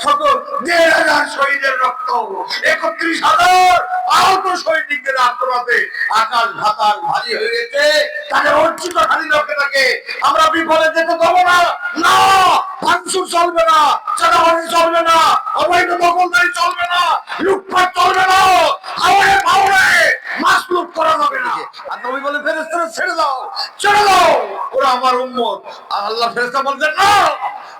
শত 1,500 শহীদের রক্ত, 31,000 আহত সৈনিকদের আত্মরাতে আকাশ ভাতাল ভারী হয়ে গেছে। তাদের অর্জিত স্বাধীনতাকে আমরা বিফলে যেতে দেবো না। না, ভাঙচুর চলবে না, চাঁদাবাজি চলবে না, অবৈধ দখলদারি চলবে না, লুটপাট চলবে না, হাওড়ে পাওড়ে মাছ লুট করা যাবে না। আর নবী বলে ফেরেশতারা ছেড়ে দাও, ছেড়ে দাও, ওরা আমার উম্মত। আর আল্লাহ ফেরেশতা বলছেন না।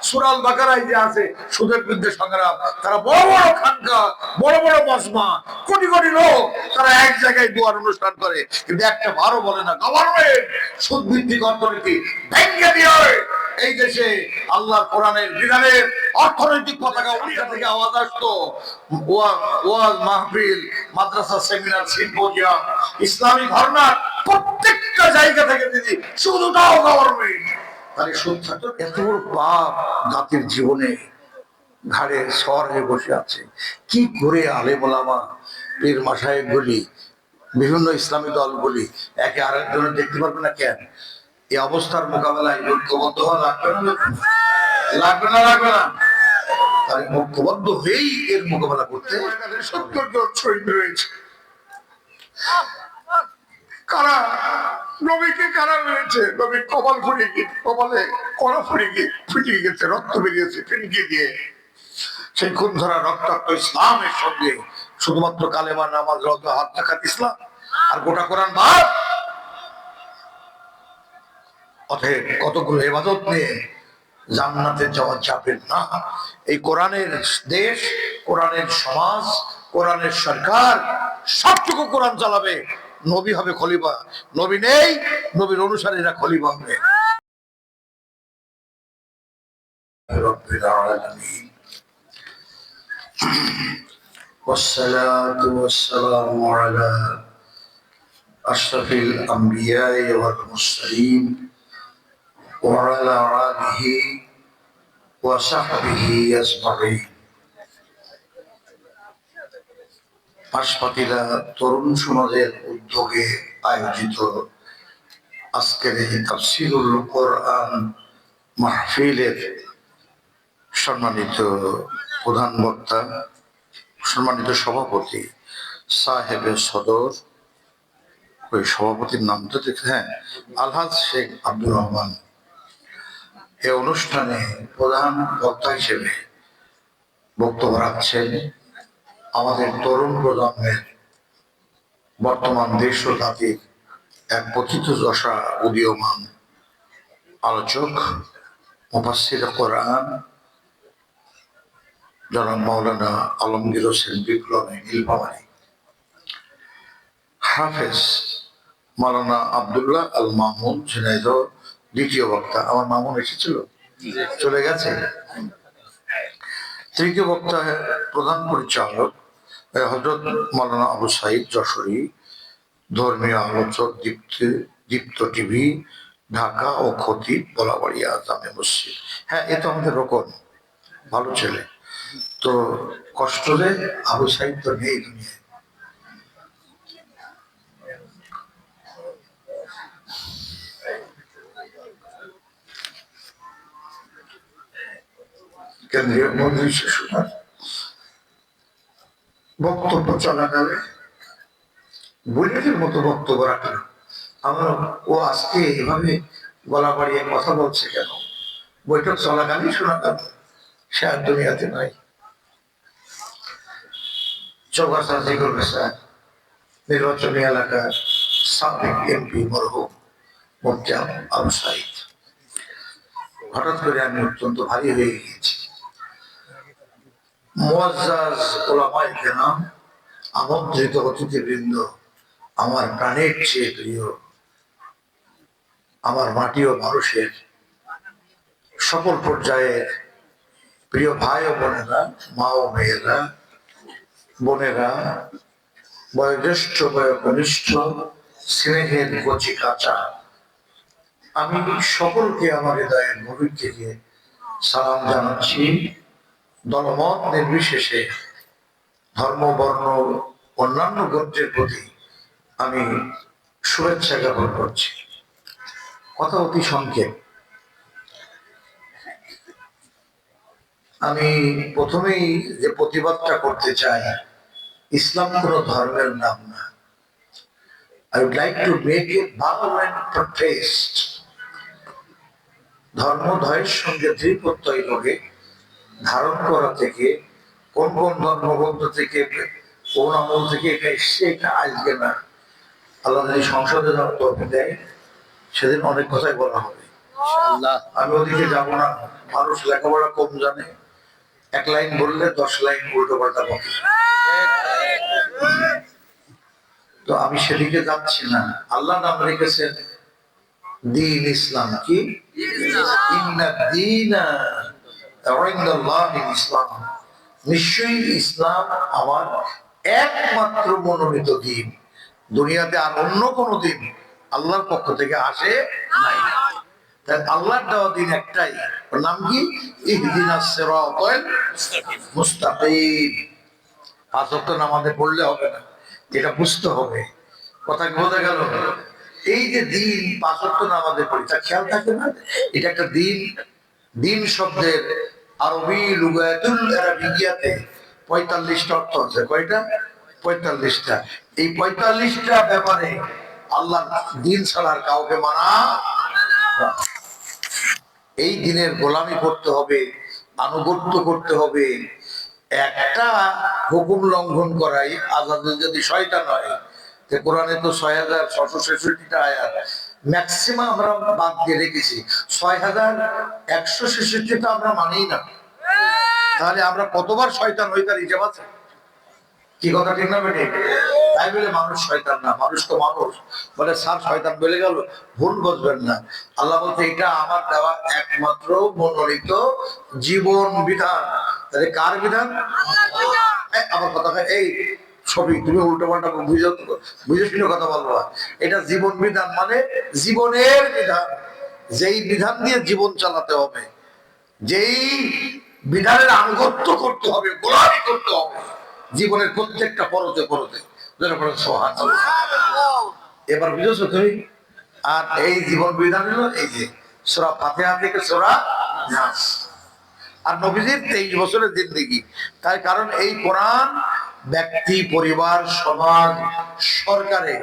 সূরা আল বাকারায় যে আছে সুদের বিরুদ্ধে সংগ্রাম, তারা বড় বড় খানকা, বড় বড় মজমা, কোটি কোটি লোক তারা এক জায়গায় দুয়ার অনুষ্ঠান করে, কিন্তু একটা বারও বলে না গভর্নমেন্ট সুদ ভিত্তিক অর্থনীতি ভেঙে দিয়ে এই দেশে আল্লাহর কোরআনের বিধানের অর্থনৈতিক পতাকা উড়িয়ে থেকে আওয়াজ আসতো। ওয়াজ মাহফিল, মাদ্রাসা, সেমিনার, সিম্পোজিয়াম, ইসলামী ধর্নার প্রত্যেকটা জায়গা থেকে দিদি শুধুটাও গভর্নমেন্ট। তাহলে সুদ থাকতো। এত বড় পাপ জাতির জীবনে ঘাড়ে সর হয়ে বসে আছে। কি করে আলেম ওলামা, পীর মাশায়েখগুলি, বিভিন্ন ইসলামী দলগুলি একে আরেকজনের দেখতে পারবে না কেন? এই অবস্থার মোকাবেলায় ঐক্যবদ্ধ হওয়া লাগবে না, লাগবে না, লাগবে না? তাই ঐক্যবদ্ধ হয়েই এর মোকাবেলা করতে 70 জন শহীদ রয়েছে। কারা নবীকে কারা মেরেছে? নবী কপাল ফুরিয়ে গিয়ে, কপালে কড়া ফুরিয়ে গিয়ে ফুটিয়ে গেছে, রক্ত বেরিয়েছে ফিনকে দিয়ে। সেই খুন ধরা রক্তাক্ত ইসলামের সঙ্গে শুধুমাত্র কালেমা, নামাজ, রোজা, হজ, যাকাত, ইসলাম আর গোটা কোরআন বাদ। অতএব কতগুলো ইবাদত নিয়ে জান্নাতে যাওয়া যাবে না। এই কোরআনের দেশ, কোরআনের সমাজ, কোরআনের সরকার, সবটুকু কোরআন চালাবে। নবী হবে খলিফা, নবী নেই, নবীর অনুসারীরা খলিফা হবে। রব্বিল আলামিন, ওয়াসসালাতু ওয়াসসালামু আলা আশরাফিল আমবিয়া ওয়াল মুরসালিন ওয়া আলা আলিহি ওয়া সাহবিহি আজমাইন। হাসপাতিলা তরুণ সমাজের উদ্যোগে আয়োজিত আজকের এই তাফসীরুল কোরআন মাহফিলের সম্মানিত প্রধান বক্তা, সম্মানিত সভাপতি সাহেবে সদর, ওই সভাপতির নাম তো দেখে, হ্যাঁ, আলহাজ শেখ আব্দুর রহমান, এই অনুষ্ঠানে প্রধান বক্তা হিসেবে বক্তব্য রাখছেন আমাদের তরুণ প্রজন্মের বর্তমান দেশ ও জাতির এক পথিত দশা উদীয়মান আলোচক, মুফাসসির কোরআন জনাব মাওলানা আলমগীর হোসেন বিপ্লবী নীলফামারী, হাফেজ মাওলানা আব্দুল্লাহ আল মামুন ঝিনাইদহ, দ্বিতীয় বক্তা। আমার মামুন এসেছিল, চলে গেছে। তৃতীয় বক্তা প্রধান পরিচালক হযরত মাওলানা আবু সাইদ যশোরী, ধর্মীয় আলোচক দীপ্ত টিভি ঢাকা ও খতিব বলাবাড়িয়া জামে মসজিদ। হ্যাঁ, এ তো আমাদের রকম ভালো ছেলে। তো কষ্ট রে, আবু সাইদ তো নেই দুনিয়ায়। কেন্দ্রীয় মন্ত্রী শিশুনার বক্তব্য চলাকালে বুলেটের মতো বক্তব্য রাখলো। আমার ও আজকে এভাবে গলা বাড়িয়ে কথা বলছে কেন? বৈঠক চলাকালীন শোনা গেল, সে আর দুনিয়াতে নাই। চৌগাছা জিগর স্যার, নির্বাচনী এলাকার সাবেক এমপি মরহুম মুফতি আবু সাইদ। হঠাৎ করে আমি অত্যন্ত ভারী হয়ে গিয়েছি। মুআজ্জাজ উলামায়ে কেরাম, আমন্ত্রিত অতিথিবৃন্দ, আমার প্রাণের চেয়ে প্রিয়, আমার মাটি ও মানুষের সকল পর্যায়ের প্রিয় ভাই ও বোনেরা, মা ও মেয়েরা, বোনেরা, বয়োজ্যেষ্ঠ বয়োকনিষ্ঠ, স্নেহের কচি কাঁচা, আমি সকলকে আমার হৃদয়ের গভীর থেকে সালাম জানাচ্ছি। দলমত নির্বিশেষে, ধর্ম, বর্ণ, অন্যান্য গোত্রের প্রতি আমি শুভেচ্ছা জ্ঞাপন করছি। কথা অতি সংক্ষেপ। আমি প্রথমেই যে প্রতিবাদটা করতে চাই, ইসলাম কোনো ধর্মের নাম না। I would like to make a violent protest. ধর্মধয়ের সঙ্গে দৃঢ়প্রত্যয় লোকে ধারণ করা থেকে কোন কোন ধর্মগ্রন্থ থেকে কোন আমল থেকে এটা এসছে এটা আসবে না। আল্লাহ যদি সংসদে তরফে দেয় সেদিন অনেক কথাই বলা হবে। আমি ওদিকে যাব না। মানুষ লেখাপড়া কম জানে, এক লাইন বললে 10 লাইন উল্টো পাল্টা বলে। তো আমি সেদিকে যাচ্ছি না। আল্লাহ নাম রেখেছেন দ্বীন ইসলাম। কি? ইন্না দ্বীনা ইনদাল্লাহি ইসলাম। নিশ্চয়ই ইসলাম আমার একমাত্র মনোনীত দ্বীন। দুনিয়াতে আর অন্য কোন দিন আল্লাহর পক্ষ থেকে আসে নাই। তাই আল্লাহর দেওয়া দিন একটাই, ওর নাম কি? ইহদিনাস সিরাতাল মুস্তাকিম। 5 ওয়াক্ত নামাজে পড়লে হবে না, এটা বুঝতে হবে। কথা কি বোঝা গেল? এই যে দিন 5 ওয়াক্ত নামাজে পড়ি, তা খেয়াল থাকে না? এটা একটা দিন। দিন শব্দের আরবি লুগাতুল আরাবিয়াতে 45টা অর্থ আছে। কয়টা? 45টা। এই 45টা ব্যাপারে আল্লাহ দিন ছাড়া কাউকে মানা। এই দিনের গোলামি করতে হবে, আনুগত্য করতে হবে। একটা হুকুম লঙ্ঘন করাই আজাদ যদি শয়তান হয়। কোরআনে তো 6666টা আয়াত, ম্যাক্সিমাম আমরা বাদ দিয়ে রেখেছি। 6166টা আমরা মানেই না। তাহলে আমরা কতবার শয়তান হই তার হিসাব আছে? কি কথা ঠিক না বেটে? তাই বলে মানুষ শয়তান না, মানুষ তো মানুষ। বলে স্যার শয়তান বলে গেল, ভুল বুঝবেন না। আল্লাহ বলতে এটা আমার দেওয়া একমাত্র মনোনীত জীবন বিধান। তাহলে কার বিধান? আমার কথা এই ছবি তুমি উল্টো পাল্টা বুঝে শুনে কথা বলবা। এটা জীবন বিধান মানে জীবনের বিধান, যেই বিধান দিয়ে জীবন চালাতে হবে, যেই বিধানের আনুগত্য করতে হবে, গোলামি করতে হবে জীবনের প্রত্যেকটা পরতে পরতে। এবার বুঝেছো তুমি? আর এই জীবন বিধান হলো এই যে সূরা ফাতিহা থেকে সূরা নাস। আর নবীজির 23 বছরের জিন্দেগি। তার কারণ এই কোরআন ব্যক্তি, পরিবার, সমাজ, সরকারে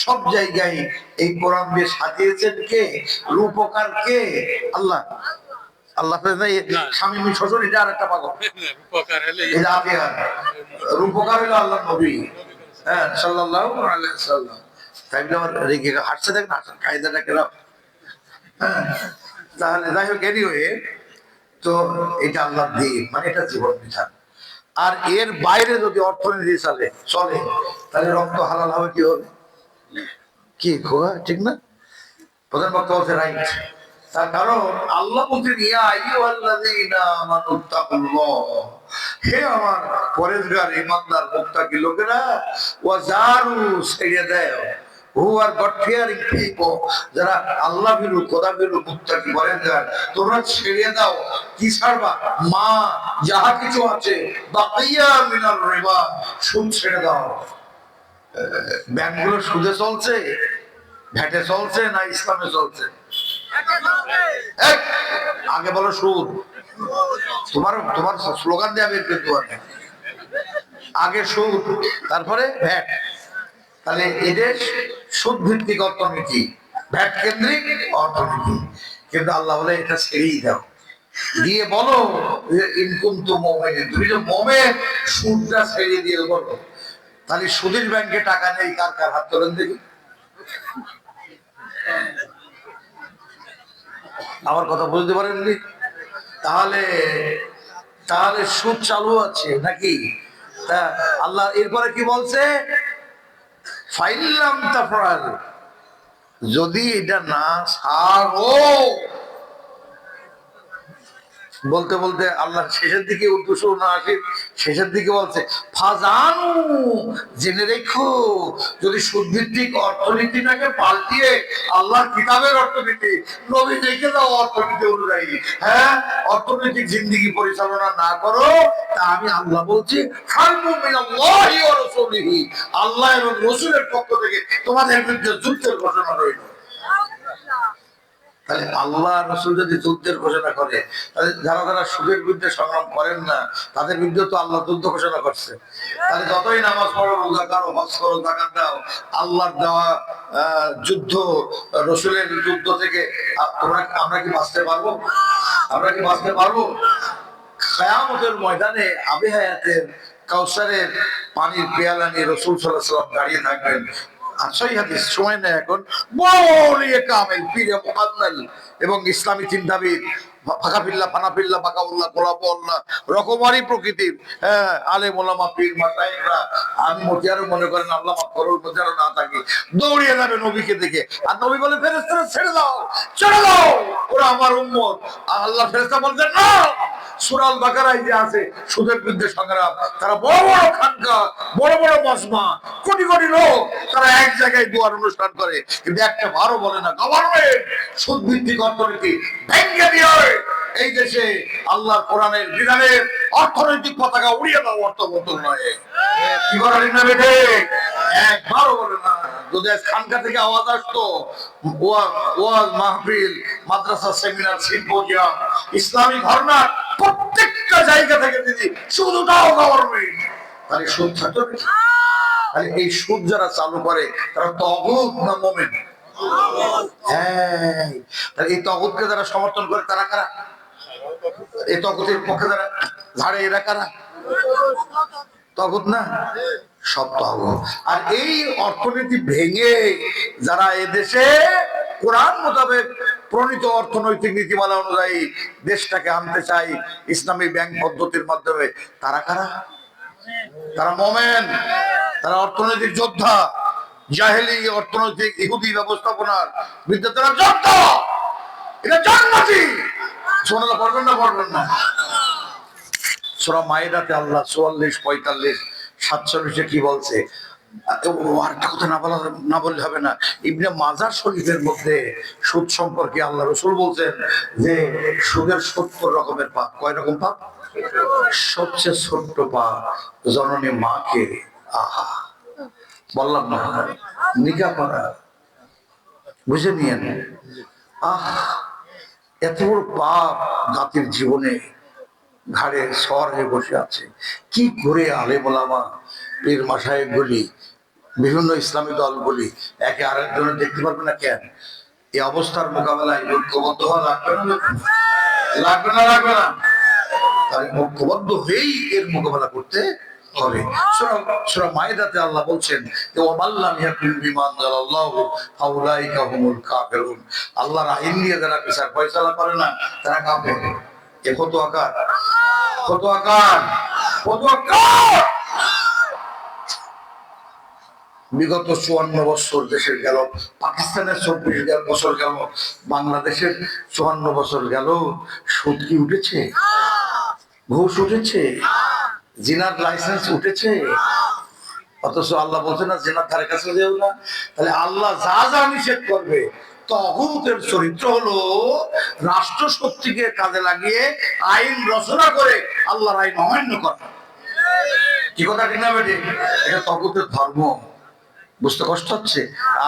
সব জায়গায় এই কোরআন দিয়ে সাজিয়েছেন কে? রূপকার কে? আল্লাহ। আল্লাহ স্বামী শ্বশুর এটা আর একটা পাগল। রূপকার হলো আল্লাহ নবী, হ্যাঁ সাল্লাল্লাহু আলাইহি ওয়াসাল্লাম। তাই আমার রেগে হাঁটছে, দেখেন হাঁটার কায়দাটা কেরাম। হ্যাঁ, তাহলে যাই হোক, এনিওয়ে, তো এটা আল্লাহ দিন মানে এটা জীবন বিধান। আর এর বাইরে যদি অর্থনীতি চলে তাহলে রক্ত হালাল হবে। কি হবে? কি খোকা ঠিক না? প্রধান বক্তা বলছে রাইট। তার কারণ আল্লাহ বলছেন ইয়া আইয়ুহাল্লাযীনা আমানুত্তাকুল্লাহ, হে আমার পরেজগার ইমানদার মুত্তাকি লোকেরা, ওয়াজারু ছেড়ে দাও, who are God fearing people, যারা আল্লাহ ভীরু, খোদা ভীরু, মুত্তাকি পরেজগার, তোমরা ছেড়ে দাও। কি ছাড়বা? মা যাহা কিছু আছে, বাকিয়া মিনার রিবা, সুদ ছেড়ে দাও। ব্যাংকগুলো সুদে চলছে, ভ্যাটে চলছে না ইসলামে চলছে? আগে বলো সুদ। তোমার স্লোগান দেওয়া বের করতে পারবে। আগে সুদ, তারপরে ভ্যাট। তাহলে এদের সুদ ভিত্তিক অর্থনীতি, ভ্যাট কেন্দ্রিক অর্থনীতি। কিন্তু আল্লাহ বলে এটা ছেড়েই দাও, দিয়ে বলো ইনকুম তো মোমেন, তুমি যে মোমেন, সুদটা ছেড়ে দিয়ে বলো। তাহলে সুদের ব্যাংকে টাকা নেই, কার কার হাত তোলেন দেখি। আমার কথা বুঝতে পারেননি? তাহলে তাহলে সুদ চালু আছে নাকি? তা আল্লাহ এরপরে কি বলছে? ফাইল্লাম তাফআল, যদি এটা না ছাড়ো। বলতে বলতে আল্লাহ শেষের দিকে উদ্দেশ্য না আসে, শেষের দিকে বলছে ফাজানু, জেনে রেখো, যদি সুদভিত্তিক অর্থনীতিটাকে পাল্টিয়ে আল্লাহর কিতাবের অর্থনীতি, নবী রেখে দাও অর্থনীতি অনুযায়ী, হ্যাঁ, অর্থনৈতিক জিন্দেগি পরিচালনা না করো, তা আমি আল্লাহ বলছি হারবু মিনাল্লাহি ওয়া রাসূলিহি, আল্লাহ এবং রাসূলের পক্ষ থেকে তোমাদের বিরুদ্ধে যুদ্ধের ঘোষণা রইল। তাহলে আল্লাহ রসুল যদি যুদ্ধের ঘোষণা করে, তাহলে যারা যারা সুদের বিরুদ্ধে সংগ্রাম করেন না তাদের বিরুদ্ধে তো আল্লাহ যুদ্ধ ঘোষণা করছে। তাহলে যতই নামাজ পড়ো, রোজা করো, হজ করো, যাকাত দাও, আল্লাহর দেওয়া যুদ্ধ, রসুলের যুদ্ধ থেকে আমরা কি বাঁচতে পারবো? আমরা কি বাঁচতে পারবো? কিয়ামতের ময়দানে আবে হায়াতের কাউসারের পানির পেয়ালা নিয়ে রাসূল সাল্লাল্লাহু আলাইহি ওয়াসাল্লাম দাঁড়িয়ে থাকবেন। আচ্ছাই হাদিস, সময় নেই এখন। বলিয়ে কামেল পীরে মুকাদ্দাল এবং ইসলামী চিন্তাবিদ, ফাকাফিল্লাহ, ফানাফিল্লাহ, বাকাউল্লাহ, গোলাপউল্লাহ, রকমারি প্রকৃতির আলেম ওলামা, পীর মাশায়েখরা, আমি মতিয়ারও মনে করেন আল্লাহ মাফ করুন, মতিয়ারও না থাকি, দৌড়িয়ে যাবে নবীকে দেখে। আর নবী বলে, ফেরেশতারা ছেড়ে দাও, ছেড়ে দাও, ওরা আমার উম্মত। আর আল্লাহ ফেরেশতা বলছেন, না, সূরা আল বাকারায় যে আছে সুদের বিরুদ্ধে সংগ্রাম, তারা বড় বড় খানকা, বড় বড় মজমা, কোটি কোটি লোক তারা এক জায়গায় দুয়ার অনুষ্ঠান করে, কিন্তু একটা বারও বলে না গভর্নমেন্ট সুদ ভিত্তিক অর্থনীতি ভেঙে দিয়ে এই দেশে আল্লাহর কোরআনের বিধানের অর্থনৈতিক পতাকা উড়িয়ে দাও, অর্থ মন্ত্রণালয়ে কি করার না বেঠে একবারও বলে না। যদি খানকা থেকে আওয়াজ আসতো, ওয়াজ মাহফিল, মাদ্রাসা, সেমিনার, সিম্পোজিয়াম, ইসলামী ধর্না, প্রত্যেকটা জায়গা থেকে দিদি শুধুটাও গভর্নমেন্ট, তাহলে সুদ থাকতো। তাহলে এই সুদ যারা চালু করে তারা তাগুত না মুমিন? হ্যাঁ, তাহলে এই তাগুতকে যারা সমর্থন করে তারা কারা? এই তাগুতের পক্ষে যারা ঝাড়ে এরা কারা? তাগুত না? সব তাগুত। আর এই অর্থনীতি ভেঙে যারা এদেশে কোরআন মোতাবেক প্রণীত অর্থনৈতিক নীতিমালা অনুযায়ী দেশটাকে আনতে চাই ইসলামী ব্যাংক পদ্ধতির মাধ্যমে, তারা কারা? তারা মোমেন, তারা অর্থনৈতিক যোদ্ধা। জাহেলি অর্থনৈতিক ইহুদি ব্যবস্থাপনার বিরুদ্ধে তারা যোদ্ধা। এটা জান্নাতি। শোনালা পড়বেন না? পড়বেন না? সূরা মাইদাতে আল্লাহ 44, 45, 47 কি বলছে? আরেকটা কথা না বললে হবে না। ইবনে মাজাহ শরীফের মধ্যে সুদ সম্পর্কে আল্লাহ রাসূল বলছেন যে সুদের 70 রকমের পাপ। কয় রকম পাপ? সবচেয়ে ছোট্ট পাপ জননী মাকে, আহা বললাম না, নিকাহ করা, বুঝে নিয়েন। এত বড় পাপ জাতির জীবনে ঘাড়ে সর হয়ে বসে আছে। কি করে আলেম ওলামা, পীর মাশায়েখ গুলি, বিভিন্ন ইসলামী দলগুলি একে আরেকজনের দেখতে পারবে না কেন? এই অবস্থার মোকাবেলায় ঐক্যবদ্ধ হওয়া লাগবে না? লাগবে না? লাগবে না? তাই ঐক্যবদ্ধ হয়েই এর মোকাবেলা করতে হবে। সূরা মাইদাতে আল্লাহ বলছেন যে ওয়াল্লাম ইয়াকুল বিমা আনজালাল্লাহু ফাউলাইকা হুমুল কাফিরুন। আল্লাহর আইন নিয়ে যারা বিচার ফয়সালা করে না তারা কাফের। এ কত আকার, কত আকার, কত আকার! বিগত 54 বছর দেশের গেল, পাকিস্তানের 24 বছর গেল, বাংলাদেশের 54 বছর গেল। সুদ কি উঠেছে? ঘুষ উঠেছে? জিনার লাইসেন্স উঠেছে? অথচ আল্লাহ বলছে না জিনার ধারে কাছে যেও না। তাহলে আল্লাহ যা যা নিষেধ করবে, তাগুতের চরিত্র হলো রাষ্ট্র শক্তিকে কাজে লাগিয়ে আইন রচনা করে আল্লাহর আইন অমান্য করা। কি কথা ঠিক না বেটি? এটা তাগুতের ধর্ম। বুঝতে কষ্ট হচ্ছে?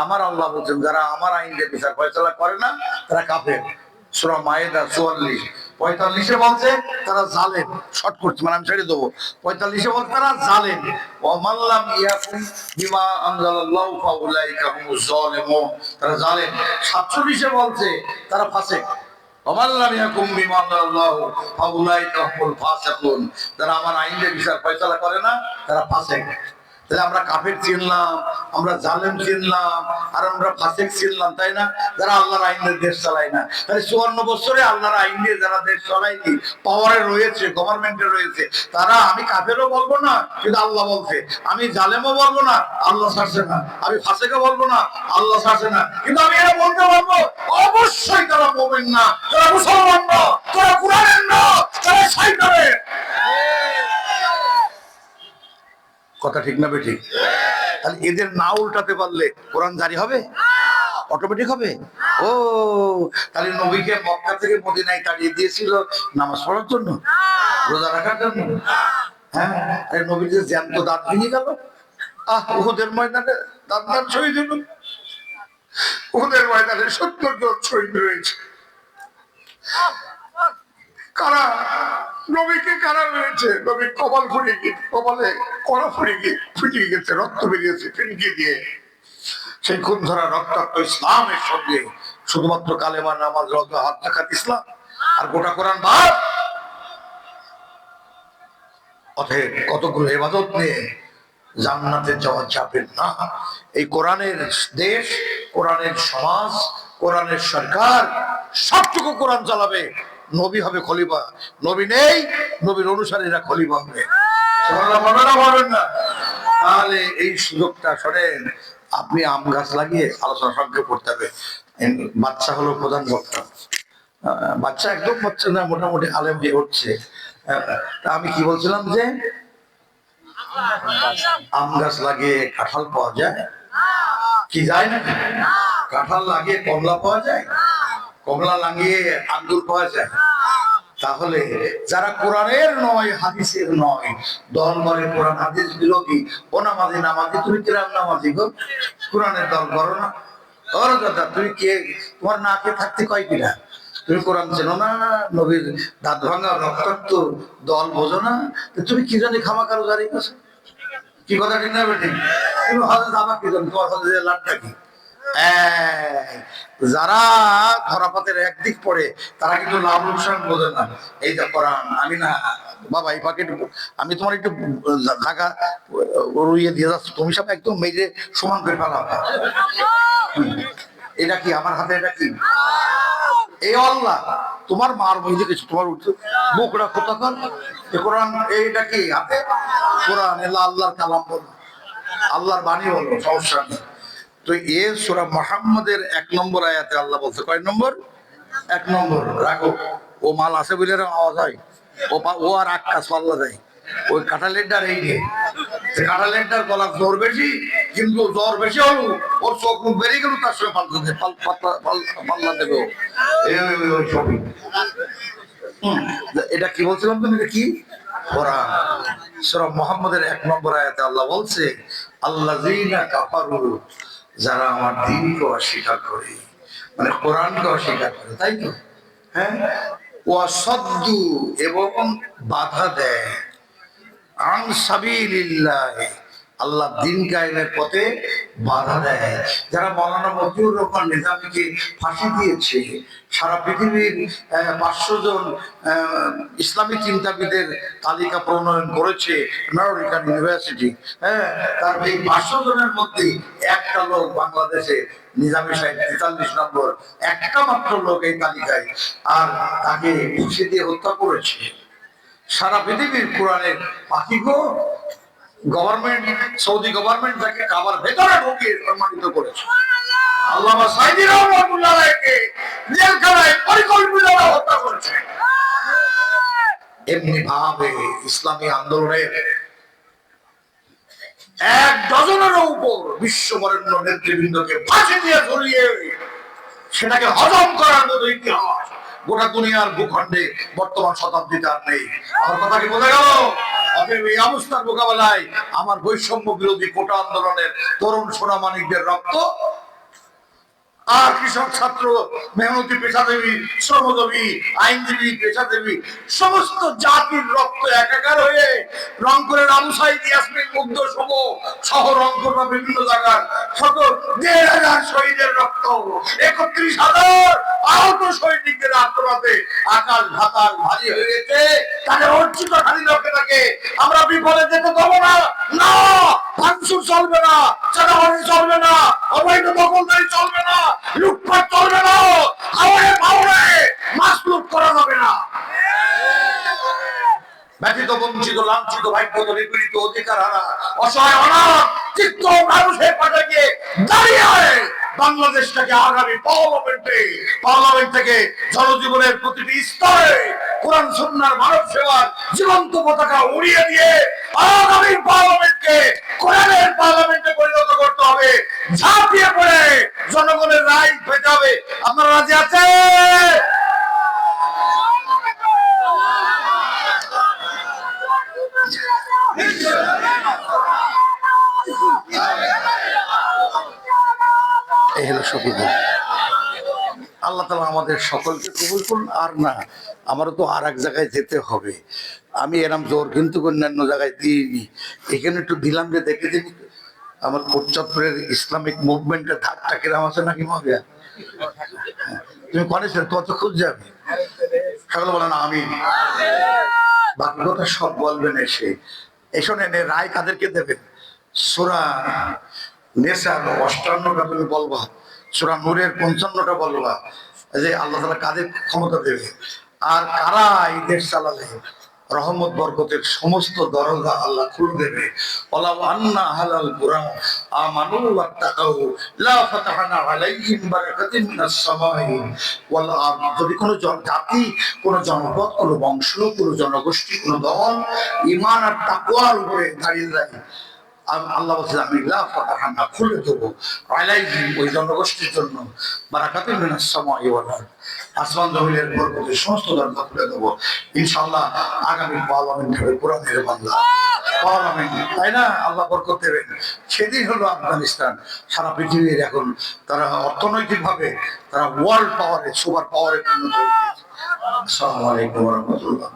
আমার আল্লাহ বলছেন যারা আমার আইন দিয়ে বিচার ফয়সালা করে না তারা কাফের। সূরা মাইদা 44, 45 বলছে তারা জালেম। শর্ট করছে, মানে আমি ছেড়ে দেবো। 45 বলছে তারা জালেম। ওয়ামাল্লাম ইয়াকুম বিমা আনজালাল্লাহু ফাউলাইকা হুমুজ জালিমুন, তারা জালেম। 47 বলছে তারা ফাসিক। ওয়ামাল্লাম ইয়াকুম বিমা আনজালাল্লাহু ফাউলাইকা হুমুল ফাসিকুন, যারা আমার আইন দিয়ে বিচার ফয়সালা করে না তারা ফাসিক। তাহলে আমরা কাফের চিনলাম, আমরা জালেম চিনলাম, আর আমরা ফাসিক চিনলাম, তাই না? যারা আল্লাহর আইন দিয়ে দেশ চালায় না। তাহলে 54 বছরে আল্লাহর আইন দিয়ে যারা দেশ চালায়নি, পাওয়ারে রয়েছে, গভর্নমেন্টে রয়েছে, তারা আমি কাফেরও বলবো না, কিন্তু আল্লাহ বলছে। আমি জালেমও বলবো না, আল্লাহ ছাড়ছে না। আমি ফাসিকও বলবো না, আল্লাহ ছাড়ছে না। কিন্তু আমি এটা বলতে পারবো অবশ্যই তারা মুমিন না, তারা মুসলমান না, তারা কুরআনের না, তারা শয়তানের। কথা ঠিক না বেঠিক? তাহলে এদের না উল্টাতে পারলে কোরআন জারি হবে? অটোমেটিক হবে? ও, তাহলে নবীকে মক্কা থেকে মদিনায় তাড়িয়ে দিয়েছিল নামাজ পড়ার জন্য, রোজা রাখার জন্য? হ্যাঁ, আরে নবীর যে জ্যান্ত দাঁত ভেঙে গেল, উহুদের ময়দানে দাঁত শহীদ হলো। উহুদের ময়দানে 70 জন শহীদ রয়েছে। কারা নবীকে কারা মেরেছে? নবী কপাল ফুরিয়ে গিয়ে, কপালে কড়া ফুরিয়ে গেছে, রক্ত বেরিয়েছে ফিনকি দিয়ে। সেই খুন ধরা রক্তাক্ত ইসলামের সঙ্গে শুধুমাত্র কালেমা নামাজ রোজা হাত জাকাত ইসলাম আর গোটা কোরআন বাদ। অতএব কতগুলো ইবাদত নিয়ে জান্নাতে যাওয়া যাবে না। এই কোরআনের দেশ, কোরআনের সমাজ, কোরআনের সরকার, সবটুকু কোরআন চালাবে। নবী হবে খলিফা, নবী নেই, নবীর অনুসারীরা খলিফা হবে। বলবেন না? তাহলে এই সুযোগটা শোনেন, আপনি আম গাছ লাগিয়ে আলোচনা সঙ্গে করতে হবে। বাচ্চা হলো প্রধান বক্তা, বাচ্চা একদম বাচ্চা না, মোটামুটি আলেম হয়ে উঠছে। তা আমি কি বলছিলাম যে আম গাছ লাগিয়ে কাঁঠাল পাওয়া যায় কি যায় না? কাঁঠাল লাগিয়ে কমলা পাওয়া যায়, কমলা লাগিয়ে আঙ্গুর পাওয়া যায়। তাহলে যারা কোরআনের নয়, হাদিসের নয়, দল করে কোরআন হাদিস বিরোধী, ও নামাজি নামাজি, তুমি কিরাম নামাজি গো, কোরআনের দল করো না। ওর কথা, তুমি কে? তোমার না কে থাকতে কয় কিনা? তুমি কোরআন চেনো না, নবীর দাঁত ভাঙা রক্তাক্ত দল বোঝো না, তুমি কি জানি খামাকারো জারি করছো? কি কথা ঠিক না বেঠিক? তুমি হজরত আমার কি জানো, তোমার হজরতের লাভটা কি? যারা ধরাপাতের একদিক পড়ে তারা কিন্তু লাভ লোকসান বোঝে না। এই যে কোরআন, আমি না বাবা এই পাকেট, আমি তোমার একটু জায়গা রুইয়ে দিয়ে যাচ্ছি, তুমি সব একদম মেজে সমান করে ফেলা। এটা কি আমার হাতে? এটা কি? এই আল্লাহ তোমার মার মধ্যে কিছু তোমার মুখরা কোথাকার কোরআন, এইটা কি হাতে? কোরআন এলা আল্লাহর কালাম বলো, আল্লাহর বাণী বলো, সমস্যা নেই। তো এ সূরা মুহাম্মদের 1 নম্বর আয়াতে আল্লাহ বলছে, কয় নম্বর? 1 নম্বর। রাখো, ও মাল আছে বলে আওয়াজ হয়, ও আর আকাশ পাল্লা যায়। ওই কাঁঠালেরটার এই যে কাঁঠালেরটার গলা জ্বর বেশি, কিন্তু জ্বর বেশি হলো ওর চোখ মুখ বেরিয়ে গেল, তার সঙ্গে পাল্লা দেবে। এটা কি বলছিলাম তুমি? এটা কি? কোরআন। সূরা মুহাম্মদের 1 নম্বর আয়াতে আল্লাহ বলছে, আল্লাযীনা কাফারু, যারা আমার দ্বীনকে অস্বীকার করে, মানে কোরআনকে অস্বীকার করে, তাই তো? হ্যাঁ, ওয়াসাদ্দু, এবং বাধা দেয়, আন সাবিলিল্লাহ, আল্লাহ দ্বীন কায়েমের পথে বাধা দেয়। যারা মাওলানা মতিউর রহমান নিজামীকে ফাঁসি দিয়েছে, সারা পৃথিবীর 500 জন ইসলামী চিন্তাবিদের তালিকা প্রণয়ন করেছে আমেরিকান ইউনিভার্সিটি। হ্যাঁ, তার এই 500 জনের মধ্যে একটা লোক বাংলাদেশে, নিজামী সাহেব 43 নম্বর, একটা মাত্র লোক এই তালিকায়, আর তাকে ফাঁসি দিয়ে হত্যা করেছে। সারা পৃথিবীর কোরআনের পাখিগো, গভর্নমেন্ট, সৌদি গভর্নমেন্ট তাকে কাবার ভেতরে ঢুকিয়ে সম্মানিত করেছে। আল্লামা সাইদি রহমাতুল্লাহ আলাইহিকে জেলখানায় পরিকল্পিতভাবে হত্যা করেছে। এমনি ভাবে ইসলামী আন্দোলনের 1 ডজনেরও উপর বিশ্ববরেণ্য নেতৃবৃন্দকে ফাঁসি দিয়ে ঝুলিয়ে সেটাকে হজম করার মতো ইতিহাস গোটা দুনিয়ার ভূখণ্ডে বর্তমান শতাব্দীতে আর নেই। আমার কথা কি বোঝা গেল? এই অবস্থার মোকাবেলায় আমার বৈষম্য বিরোধী কোটা আন্দোলনের তরুণ সোনামানিকদের রক্ত, আর কৃষক, ছাত্র, মেহনতি, পেশাজীবী, শ্রমজীবী, আইনজীবী, পেশাজীবী সমস্ত জাতির রক্ত একাকার হয়ে রংপুরের আবু সাঈদ ইয়াসমিন মুগ্ধ শুভ সহ রংপুর বা বিভিন্ন জায়গার সকল 1,500 শহীদের রক্ত, 31,000 আহত সৈনিকদের আত্মনাতে আকাশ ভাতাল ভারী হয়ে গেছে। তাদের অর্জিত স্বাধীনতাকে আমরা বিফলে যেতে দেবো না। না, ভাঙচুর চলবে না, চাঁদাবাজি চলবে না, অবৈধ দখলদারি চলবে না, লুটপাট চলবে না, খাওয়ারে পাওয়ারে মাছ লুট করা যাবে না। ব্যথিত, বঞ্চিত, লাঞ্ছিত, ভাগ্যত, নিপীড়িত, অধিকার হারা, অসহায়, অনাথ চিত্ত মানুষের পাশে গিয়ে দাঁড়িয়ে বাংলাদেশটাকে আগামী পার্লামেন্ট থেকে জনজীবনের প্রতিটি স্তরে কোরআন সুন্নাহর মানব সেবার জীবন্ত পতাকা উড়িয়ে দিয়ে আগামী পার্লামেন্টকে কোরআনের পার্লামেন্টে পরিণত করতে হবে। ঝাঁপিয়ে পড়ে জনগণের রায় পেতে হবে। আপনারা রাজি আছেন? এই হলো শফিকুল। আল্লাহ তাআলা আমাদের সকলকে কবুল করুন। আর না, আমারও তো আর এক জায়গায় যেতে হবে। আমি এরম জোর কিন্তু অন্যান্য জায়গায় দিইনি, এখানে একটু দিলাম যে দেখে দিন আমার কোটচাঁদপুরের ইসলামিক মুভমেন্টের ধারটা কিরাম আছে নাকি মহিলা। তুমি করেছো তত খুঁজ যাবে, সকলে বলেন আমি। বাকি কথা সব বলবেন এসে। এসনে রায় কাদেরকে দেবেন? সূরা নেসার 58টা তুমি বলবা, সূরা নূরের 55টা বলবা, যে আল্লাহ তাআলা কাদের ক্ষমতা দেবে আর কারা এই দেশ চালালে রহমত বরকতের সমস্ত দরজা আল্লাহ খুলে দেবে। ওয়ালাউ আন্না আহলাল কুরআন আমানু ওয়াত্তাকাউ লা ফাতাহনা আলাইহিম বারাকাতিন মিনাস সামাই ওয়াল আরদ। যদি কোনো জাতি, কোনো জনপদ, কোনো বংশ, কোনো জনগোষ্ঠী, কোনো দল ঈমান আর তাকওয়ার উপরে দাঁড়িয়ে যায়, আল্লাহ বলছেন আমি লা ফাতাহনা খুলে দেবো আলাইহিম ওই জনগোষ্ঠীর জন্য বারাকাতিন মিনাস সামাই ওয়াল আরদ, আসমান জমিনের বরকতের সমস্ত দরজা খুলে দেবো ইনশাআল্লাহ। আগামী পার্লামেন্ট হবে কোরআনের বাংলা পার্লামেন্ট, তাই না? আল্লাহ বরকত দেবেন। সেদিন হলো আফগানিস্তান সারা পৃথিবীর এখন তারা অর্থনৈতিক ভাবে তারা ওয়ার্ল্ড পাওয়ারে, সুপার পাওয়ারে পরিণত হয়ে গেছে। আসসালামু আলাইকুম ওয়া রাহমাতুল্লাহ।